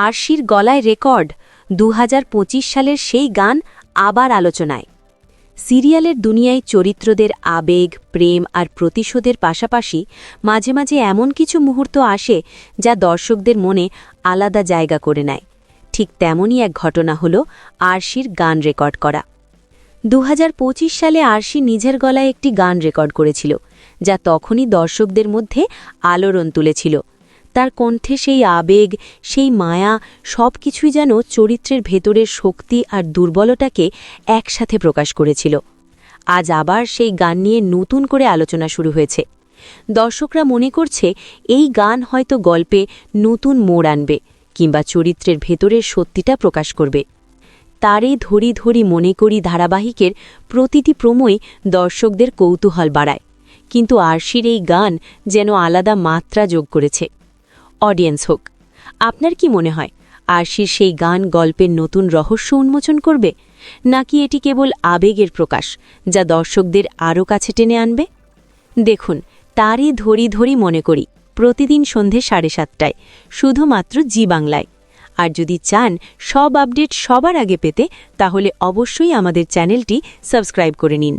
আরশির গলায় রেকর্ড ২০২৫ সালের সেই গান আবার আলোচনায়। সিরিয়ালের দুনিয়ায় চরিত্রদের আবেগ, প্রেম আর প্রতিশোধের পাশাপাশি মাঝে মাঝে এমন কিছু মুহূর্ত আসে যা দর্শকদের মনে আলাদা জায়গা করে নেয়। ঠিক তেমনই এক ঘটনা হল আরশির গান রেকর্ড করা। ২০২৫ সালে আরশি নিজের গলায় একটি গান রেকর্ড করেছিল, যা তখনই দর্শকদের মধ্যে আলোড়ন তুলেছিল। তার কণ্ঠে সেই আবেগ, সেই মায়া সবকিছুই যেন চরিত্রের ভেতরের শক্তি আর দুর্বলতাকে একসাথে প্রকাশ করেছিল। আজ আবার সেই গান নিয়ে নতুন করে আলোচনা শুরু হয়েছে। দর্শকরা মনে করছে এই গান হয়তো গল্পে নতুন মোড় আনবে কিংবা চরিত্রের ভেতরের সত্যিটা প্রকাশ করবে। তারে ধরি ধরি মনে করি ধারাবাহিকের প্রতিটি প্রোমোই দর্শকদের কৌতূহল বাড়ায়, কিন্তু আরশির এই গান যেন আলাদা মাত্রা যোগ করেছে। অডিয়েন্স হোক, আপনার কি মনে হয় আরশির সেই গান গল্পের নতুন রহস্য উন্মোচন করবে, নাকি এটি কেবল আবেগের প্রকাশ যা দর্শকদের আরও কাছে টেনে আনবে? দেখুন, তারে ধরি ধরি মনে করি প্রতিদিন সন্ধে 7:30টায় শুধুমাত্র জি বাংলায়। আর যদি চান সব আপডেট সবার আগে পেতে, তাহলে অবশ্যই আমাদের চ্যানেলটি সাবস্ক্রাইব করে নিন।